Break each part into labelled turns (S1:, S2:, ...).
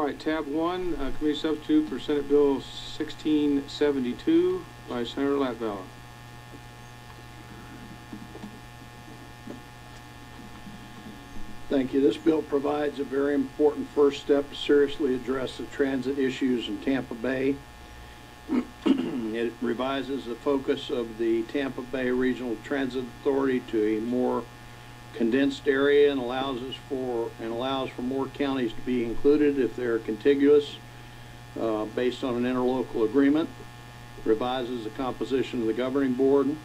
S1: right, tab 1, committee substitute for Senate Bill 1672 by Senator Latvala.
S2: Thank you. This bill provides a very important first step to seriously address the transit issues in Tampa Bay. It revises the focus of the Tampa Bay Regional Transit Authority to a more condensed area and allows for more counties to be included if they're contiguous based on an interlocal agreement. Revises the composition of the governing board.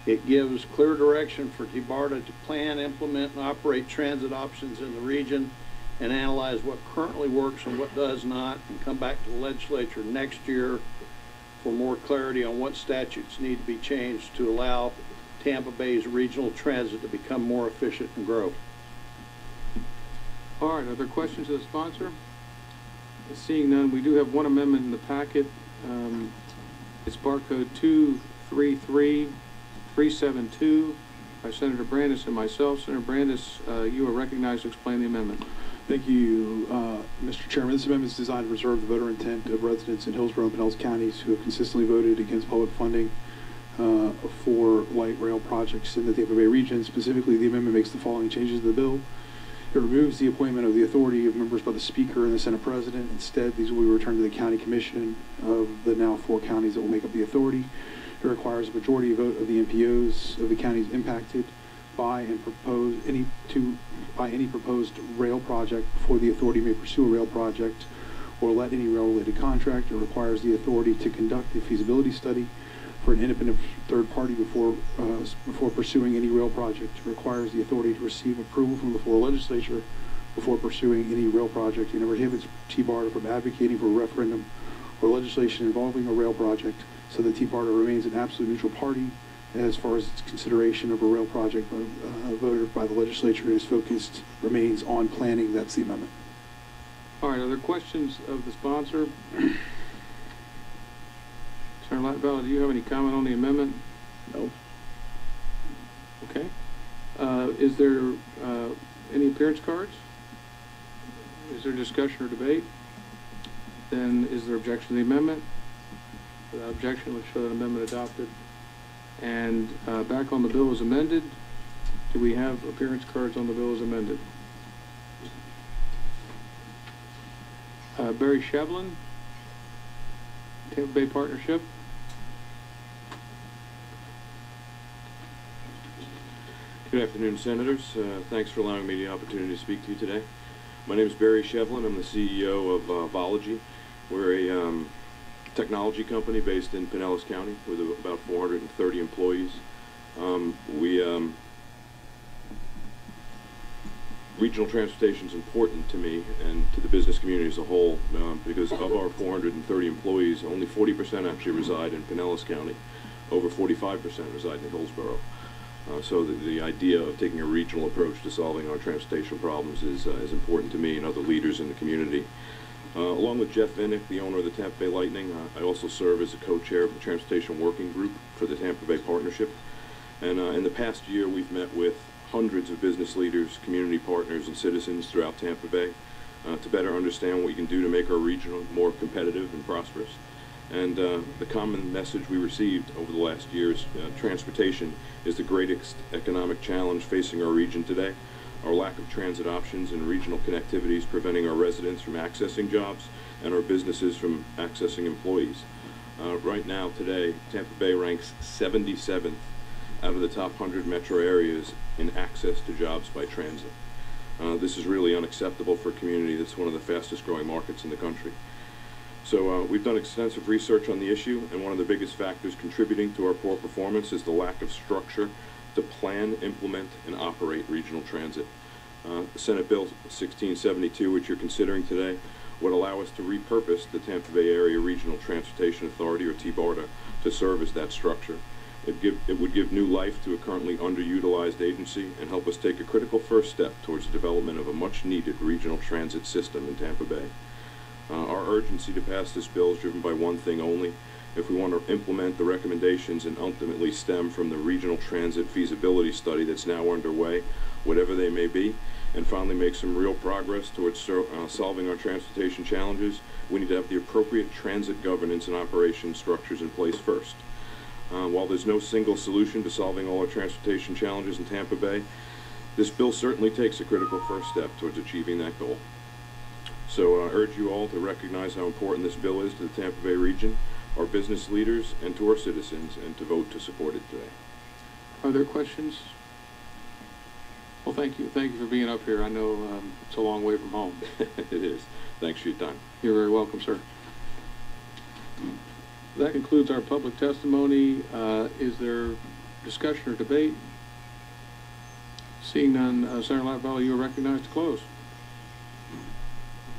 S2: It gives clear direction for TBARTA to plan, implement, and operate transit options in the region and analyze what currently works and what does not, and come back to the legislature next year for more clarity on what statutes need to be changed to allow Tampa Bay's regional transit to become more efficient and grow.
S1: All right, are there questions of the sponsor? Seeing none, we do have one amendment in the packet. It's barcode 233372 by Senator Brandes and myself. Senator Brandes, you are recognized to explain the amendment.
S3: Thank you, Mr. Chairman. This amendment is designed to preserve the voter intent of residents in Hillsborough and Pinellas counties who have consistently voted against public funding for light rail projects in the Tampa Bay region. Specifically, the amendment makes the following changes to the bill. It removes the appointment of the authority of members by the Speaker and the Senate President. Instead, these will be returned to the County Commission of the now 4 counties that will make up the authority. It requires a majority vote of the MPOs of the counties impacted by any proposed rail project before the authority may pursue a rail project or let any rail-related contract. It requires the authority to conduct a feasibility study for an independent third party before pursuing any rail project. It requires the authority to receive approval from the Florida legislature before pursuing any rail project, and it prohibits TBARTA from advocating for a referendum or legislation involving a rail project, so that TBARTA remains an absolute neutral party as far as its consideration of a rail project voted by the legislature. Is focused remains on planning. That's the amendment.
S1: All right, are there questions of the sponsor? Senator Latvala, do you have any comment on the amendment?
S2: No.
S1: Okay. Is there any appearance cards? Is there discussion or debate? Then is there objection to the amendment? Without objection, let's show that amendment adopted. And back on the bill as amended, do we have appearance cards on the bill as amended? Barry Shevlin, Tampa Bay Partnership.
S4: Good afternoon, Senators. Thanks for allowing me the opportunity to speak to you today. My name is Barry Shevlin. I'm the CEO of Vology. We're a technology company based in Pinellas County with about 430 employees. Regional transportation is important to me and to the business community as a whole because of our 430 employees, only 40% actually reside in Pinellas County. Over 45% reside in Hillsborough. So the idea of taking a regional approach to solving our transportation problems is important to me and other leaders in the community. Along with Jeff Vinnick, the owner of the Tampa Bay Lightning, I also serve as a co-chair of the Transportation Working Group for the Tampa Bay Partnership. And in the past year, we've met with hundreds of business leaders, community partners, and citizens throughout Tampa Bay to better understand what we can do to make our region more competitive and prosperous. And the common message we received over the last year is transportation is the greatest economic challenge facing our region today. Our lack of transit options and regional connectivity is preventing our residents from accessing jobs and our businesses from accessing employees. Right now, today, Tampa Bay ranks 77th out of the top 100 metro areas in access to jobs by transit. This is really unacceptable for a community that's one of the fastest growing markets in the country. So we've done extensive research on the issue, and one of the biggest factors contributing to our poor performance is the lack of structure to plan, implement, and operate regional transit. Senate Bill 1672, which you're considering today, would allow us to repurpose the Tampa Bay Area Regional Transportation Authority, or TBARTA, to serve as that structure. It would give new life to a currently underutilized agency and help us take a critical first step towards the development of a much-needed regional transit system in Tampa Bay. Our urgency to pass this bill is driven by one thing only. If we want to implement the recommendations and ultimately stem from the regional transit feasibility study that's now underway, whatever they may be, and finally make some real progress towards solving our transportation challenges, we need to have the appropriate transit governance and operation structures in place first. While there's no single solution to solving all our transportation challenges in Tampa Bay, this bill certainly takes a critical first step towards achieving that goal. So I urge you all to recognize how important this bill is to the Tampa Bay region, our business leaders, and to our citizens, and to vote to support it today.
S1: Are there questions? Well, thank you. Thank you for being up here. I know it's a long way from home.
S4: It is. Thanks for your time.
S1: You're very welcome, sir. That concludes our public testimony. Is there discussion or debate? Seeing none, Senator Latvala, you are recognized to close.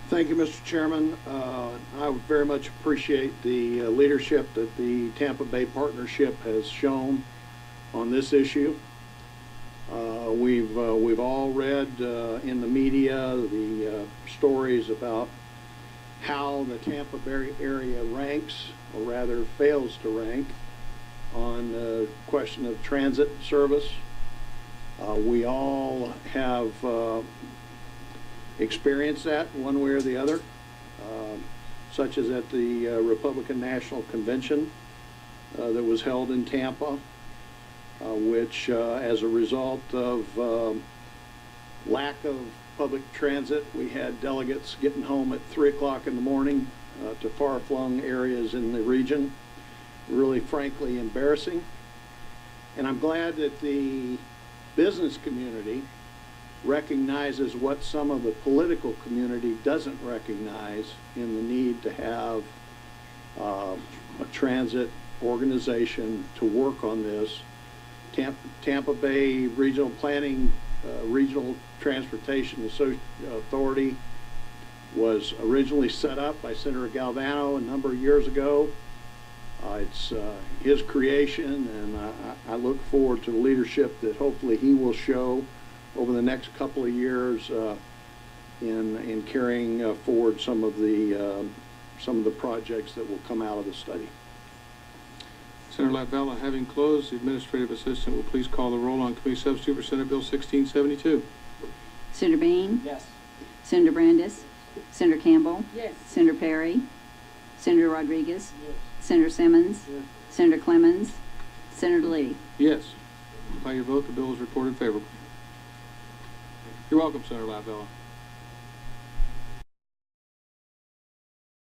S2: Thank you, Mr. Chairman. I would very much appreciate the leadership that the Tampa Bay Partnership has shown on this issue. We've all read in the media the stories about how the Tampa Bay area ranks, or rather fails to rank, on the question of transit service. We all have experienced that one way or the other, such as at the Republican National Convention that was held in Tampa, which as a result of lack of public transit, we had delegates getting home at 3 o'clock in the morning to far-flung areas in the region. Really, frankly, embarrassing. And I'm glad that the business community recognizes what some of the political community doesn't recognize in the need to have a transit organization to work on this. Tampa Bay Regional Planning, Regional Transportation Authority was originally set up by Senator Galvano a number of years ago. It's his creation, and I look forward to the leadership that hopefully he will show over the next couple of years in carrying forward some of the projects that will come out of the study.
S1: Senator Latvala, having closed, the administrative assistant will please call the roll on committee substitute for Senate Bill 1672.
S5: Senator Bean?
S6: Yes.
S5: Senator Brandis? Senator Campbell?
S6: Yes.
S5: Senator Perry? Senator Rodriguez?
S6: Yes.
S5: Senator Simmons?
S6: Yes.
S5: Senator Clemens? Senator Lee?
S1: Yes. By your vote, the bill is reported favorably. You're welcome, Senator Latvala.